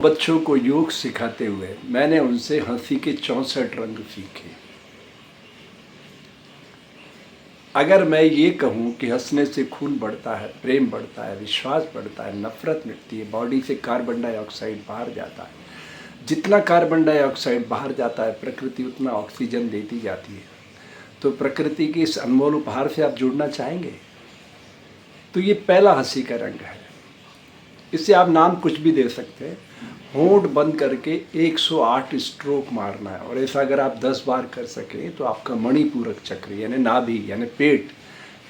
बच्चों को योग सिखाते हुए मैंने उनसे हंसी के 64 रंग सीखे। अगर मैं ये कहूँ कि हंसने से खून बढ़ता है, प्रेम बढ़ता है, विश्वास बढ़ता है, नफरत मिटती है, बॉडी से कार्बन डाइऑक्साइड बाहर जाता है, जितना कार्बन डाइऑक्साइड बाहर जाता है प्रकृति उतना ऑक्सीजन देती जाती है। तो प्रकृति के इस अनमोल उपहार से आप जुड़ना चाहेंगे? तो ये पहला हंसी का रंग है। इससे आप नाम कुछ भी दे सकते हैं। होंठ बंद करके 108 स्ट्रोक मारना है, और ऐसा अगर आप 10 बार कर सकें तो आपका मणिपूरक चक्र यानी नाभि यानी पेट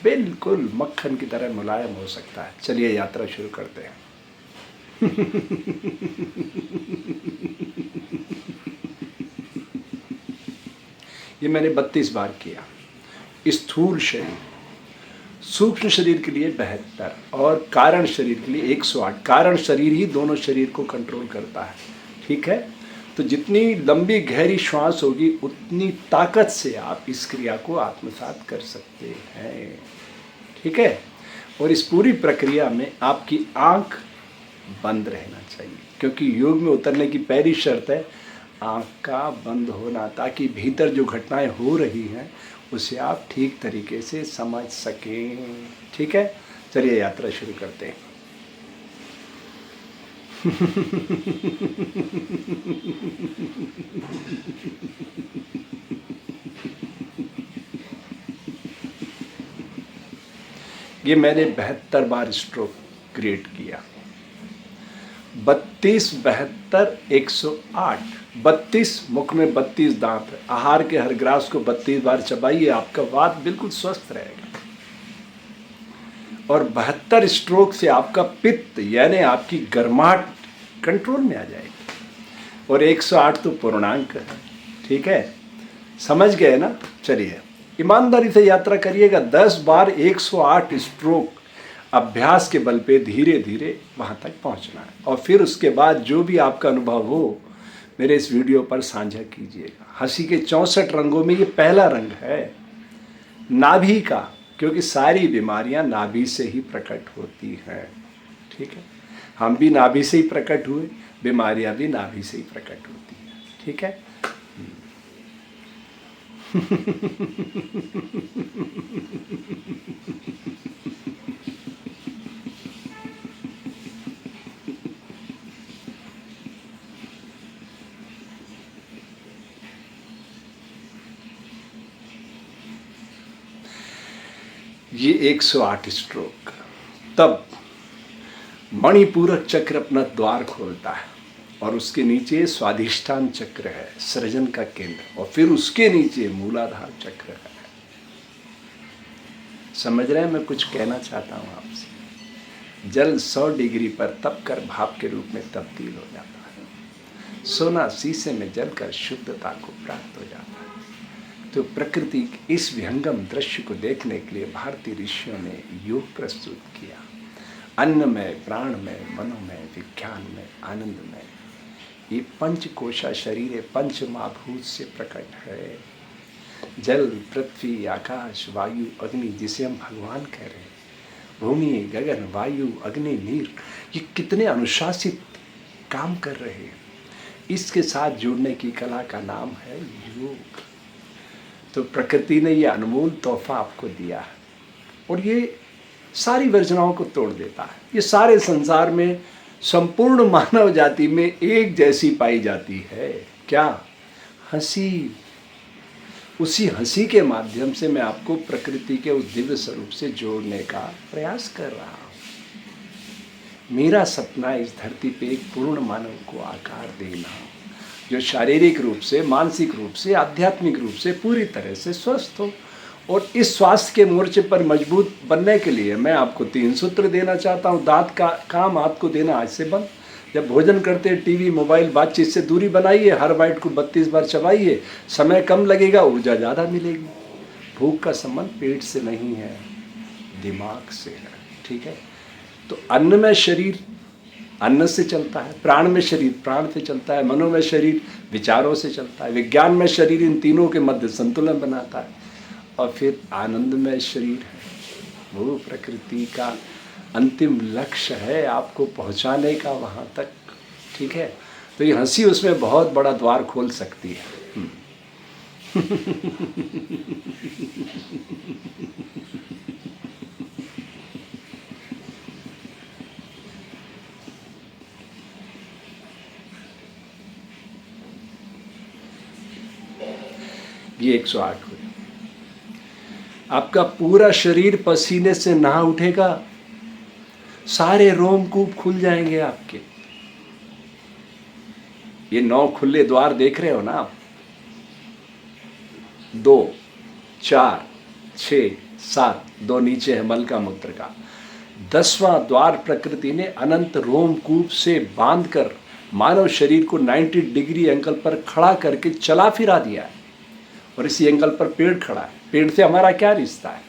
बिल्कुल मक्खन की तरह मुलायम हो सकता है। चलिए यात्रा शुरू करते हैं। ये मैंने 32 बार किया। स्थूल शरीर, सूक्ष्म शरीर के लिए 72 और कारण शरीर के लिए 108। कारण शरीर ही दोनों शरीर को कंट्रोल करता है, ठीक है। तो जितनी लंबी गहरी श्वास होगी उतनी ताकत से आप इस क्रिया को आत्मसात कर सकते हैं, ठीक है। और इस पूरी प्रक्रिया में आपकी आंख बंद रहना चाहिए, क्योंकि योग में उतरने की पहली शर्त है आंख का बंद होना, ताकि भीतर जो घटनाएं हो रही हैं उसे आप ठीक तरीके से समझ सकें, ठीक है। चलिए यात्रा शुरू करते हैं। ये मैंने 72 बार स्ट्रोक क्रिएट किया। 32, 72, 108। 32 मुख में 32 दांत है। आहार के हर ग्रास को 32 बार चबाइए, आपका वात बिल्कुल स्वस्थ रहेगा। और 72 स्ट्रोक से आपका पित्त यानी आपकी गर्माहट कंट्रोल में आ जाएगी। और 108 तो पूर्णांक है, ठीक है। समझ गए ना? चलिए ईमानदारी से यात्रा करिएगा। 10 बार 108 स्ट्रोक अभ्यास के बल पे धीरे धीरे वहाँ तक पहुँचना है। और फिर उसके बाद जो भी आपका अनुभव हो मेरे इस वीडियो पर साझा कीजिएगा। हंसी के 64 रंगों में ये पहला रंग है नाभि का, क्योंकि सारी बीमारियां नाभि से ही प्रकट होती हैं, ठीक है। हम भी नाभि से ही प्रकट हुए, बीमारियां भी नाभि से ही प्रकट होती हैं, ठीक है। ये 108 स्ट्रोक, तब मणिपूरक चक्र अपना द्वार खोलता है और उसके नीचे स्वाधिष्ठान चक्र है, सृजन का केंद्र, और फिर उसके नीचे मूलाधार चक्र है। समझ रहे हैं मैं कुछ कहना चाहता हूं आपसे? जल 100 डिग्री पर तप कर भाप के रूप में तब्दील हो जाता है। सोना शीशे में जलकर शुद्धता को प्राप्त हो जाता है। तो प्रकृति के इस विहंगम दृश्य को देखने के लिए भारतीय ऋषियों ने योग प्रस्तुत किया। अन्न में, प्राण में, मनो में, विज्ञान में, आनंद में। ये पंचकोशा शरीर पंच महाभूत से प्रकट है। जल, पृथ्वी, आकाश, वायु, अग्नि, जिसे हम भगवान कह रहे हैं, भूमि, गगन, वायु, अग्नि, नीर, ये कितने अनुशासित काम कर रहे हैं। इसके साथ जुड़ने की कला का नाम है योग। तो प्रकृति ने ये अनमोल तोहफा आपको दिया है, और ये सारी वर्जनाओं को तोड़ देता है। ये सारे संसार में संपूर्ण मानव जाति में एक जैसी पाई जाती है। क्या? हंसी। उसी हंसी के माध्यम से मैं आपको प्रकृति के उस दिव्य स्वरूप से जोड़ने का प्रयास कर रहा हूँ। मेरा सपना इस धरती पे एक पूर्ण मानव को आकार देना, जो शारीरिक रूप से, मानसिक रूप से, आध्यात्मिक रूप से पूरी तरह से स्वस्थ हो। और इस स्वास्थ्य के मोर्चे पर मजबूत बनने के लिए मैं आपको 3 सूत्र देना चाहता हूँ। दांत का काम आपको देना आज से बंद। जब भोजन करते टीवी, मोबाइल, बातचीत से दूरी बनाइए। हर बाइट को 32 बार चबाइए। समय कम लगेगा, ऊर्जा ज़्यादा मिलेगी। भूख का संबंध पेट से नहीं है, दिमाग से है, ठीक है। तो अन्न में शरीर अन्न से चलता है, प्राण में शरीर प्राण से चलता है, मनो में शरीर विचारों से चलता है, विज्ञान में शरीर इन तीनों के मध्य संतुलन बनाता है, और फिर आनंद में शरीर है। वो प्रकृति का अंतिम लक्ष्य है आपको पहुंचाने का वहां तक, ठीक है। तो ये हंसी उसमें बहुत बड़ा द्वार खोल सकती है। ये 108 हुए। आपका पूरा शरीर पसीने से नहा उठेगा, सारे रोमकूप खुल जाएंगे आपके। ये 9 खुले द्वार देख रहे हो ना आप, 2, 4, 6, 7, 2 नीचे है मल का मूत्र का। 10वां द्वार प्रकृति ने अनंत रोमकूप से बांधकर मानव शरीर को 90 डिग्री एंगल पर खड़ा करके चला फिरा दिया है। और इसी एंगल पर पेड़ खड़ा है। पेड़ से हमारा क्या रिश्ता है?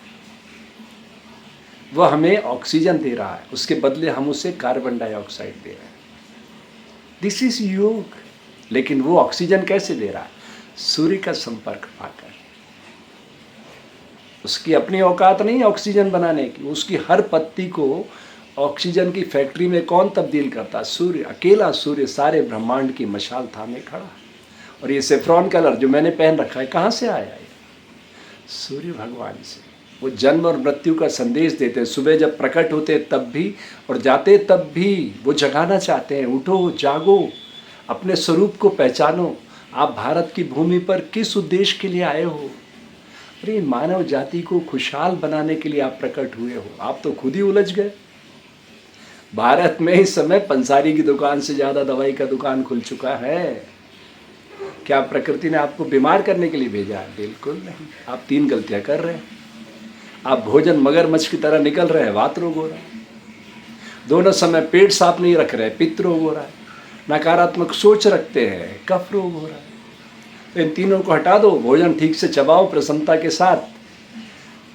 वह हमें ऑक्सीजन दे रहा है, उसके बदले हम उसे कार्बन डाइऑक्साइड दे रहे हैं। दिस इज योग। लेकिन वो ऑक्सीजन कैसे दे रहा है? सूर्य का संपर्क पाकर। उसकी अपनी औकात नहीं ऑक्सीजन बनाने की। उसकी हर पत्ती को ऑक्सीजन की फैक्ट्री में कौन तब्दील करता? सूर्य। अकेला सूर्य सारे ब्रह्मांड की मशाल थामे खड़ा है। और ये सेफ्रॉन कलर जो मैंने पहन रखा है, कहाँ से आया है? सूर्य भगवान से। वो जन्म और मृत्यु का संदेश देते हैं। सुबह जब प्रकट होते तब भी और जाते तब भी वो जगाना चाहते हैं, उठो जागो, अपने स्वरूप को पहचानो। आप भारत की भूमि पर किस उद्देश्य के लिए आए हो? अरे मानव जाति को खुशहाल बनाने के लिए आप प्रकट हुए हो। आप तो खुद ही उलझ गए। भारत में इस समय पंसारी की दुकान से ज़्यादा दवाई का दुकान खुल चुका है। क्या प्रकृति ने आपको बीमार करने के लिए भेजा है? बिल्कुल नहीं। आप 3 गलतियां कर रहे हैं। आप भोजन मगरमच्छ की तरह निकल रहे हैं, वात रोग हो रहा है। दोनों समय पेट साफ नहीं रख रहे हैं, पित्त रोग हो रहा है। नकारात्मक सोच रखते हैं, कफ रोग हो रहा है। तो इन तीनों को हटा दो, भोजन ठीक से चबाओ प्रसन्नता के साथ,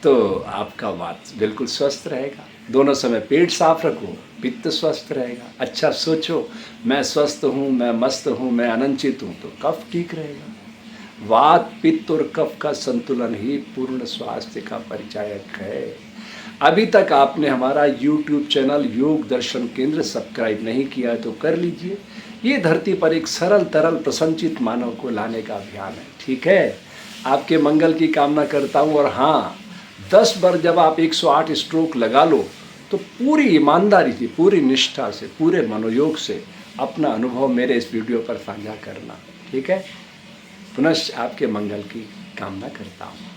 तो आपका वात बिल्कुल स्वस्थ रहेगा। दोनों समय पेट साफ रखो, पित्त स्वस्थ रहेगा। अच्छा सोचो, मैं स्वस्थ हूँ, मैं मस्त हूँ, मैं अनंचित हूँ, तो कफ ठीक रहेगा। वात, पित्त और कफ का संतुलन ही पूर्ण स्वास्थ्य का परिचायक है। अभी तक आपने हमारा YouTube चैनल योग दर्शन केंद्र सब्सक्राइब नहीं किया है तो कर लीजिए। ये धरती पर एक सरल तरल प्रसन्नचित मानव को लाने का अभियान है। ठीक है, आपके मंगल की कामना करता हूँ। और हाँ, 10 बार जब आप 108 स्ट्रोक लगा लो तो पूरी ईमानदारी से, पूरी निष्ठा से, पूरे मनोयोग से अपना अनुभव मेरे इस वीडियो पर साझा करना। ठीक है, पुनश्च आपके मंगल की कामना करता हूँ।